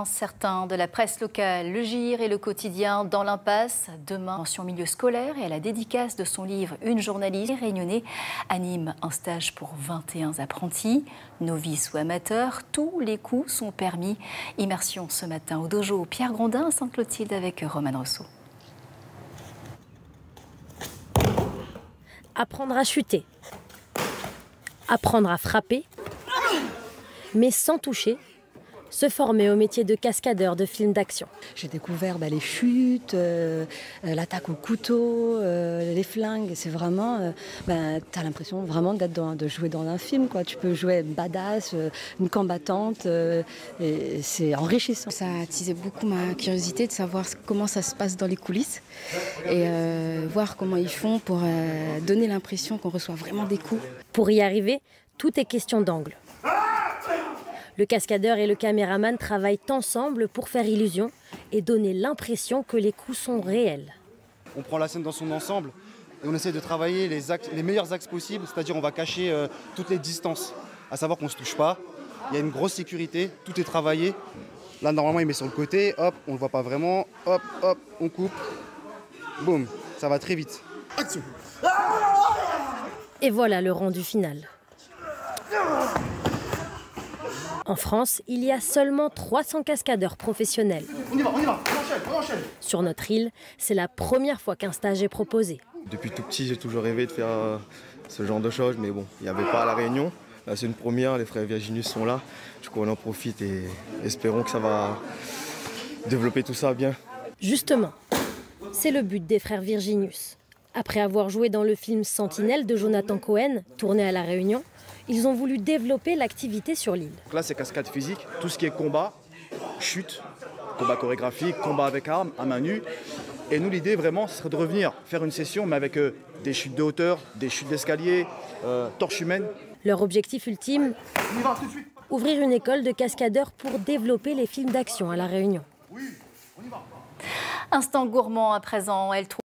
Certains de la presse locale, le GIR et le quotidien dans l'impasse. Demain, mention milieu scolaire et à la dédicace de son livre, une journaliste réunionnais anime un stage pour 21 apprentis, novices ou amateurs. Tous les coups sont permis. Immersion ce matin au dojo Pierre Grondin à Sainte-Clotilde avec Romane Rousseau. Apprendre à chuter, apprendre à frapper, mais sans toucher. Se former au métier de cascadeur de films d'action. J'ai découvert les chutes, l'attaque au couteau, les flingues. C'est vraiment, t'as l'impression vraiment de jouer dans un film, quoi. Tu peux jouer badass, une combattante, et c'est enrichissant. Ça a attisé beaucoup ma curiosité de savoir comment ça se passe dans les coulisses et voir comment ils font pour donner l'impression qu'on reçoit vraiment des coups. Pour y arriver, tout est question d'angle. Le cascadeur et le caméraman travaillent ensemble pour faire illusion et donner l'impression que les coups sont réels. On prend la scène dans son ensemble et on essaie de travailler les meilleurs axes possibles, c'est-à-dire on va cacher toutes les distances, à savoir qu'on ne se touche pas, il y a une grosse sécurité, tout est travaillé. Là normalement il met sur le côté, hop, on ne le voit pas vraiment, hop, hop, on coupe, boum, ça va très vite. Action. Et voilà le rendu final. En France, il y a seulement 300 cascadeurs professionnels. On enchaîne. Sur notre île, c'est la première fois qu'un stage est proposé. Depuis tout petit, j'ai toujours rêvé de faire ce genre de choses, mais bon, il n'y avait pas à La Réunion. Là, c'est une première, les frères Virginius sont là. Du coup, on en profite et espérons que ça va développer tout ça bien. Justement, c'est le but des frères Virginius. Après avoir joué dans le film Sentinelle de Jonathan Cohen, tourné à La Réunion, ils ont voulu développer l'activité sur l'île. Là, c'est cascade physique, tout ce qui est combat, chute, combat chorégraphique, combat avec armes, à main nue. Et nous, l'idée vraiment, ce serait de revenir faire une session, mais avec des chutes de hauteur, des chutes d'escalier, torches humaines. Leur objectif ultime, ouvrir une école de cascadeurs pour développer les films d'action à La Réunion. Instant gourmand à présent, elle trouve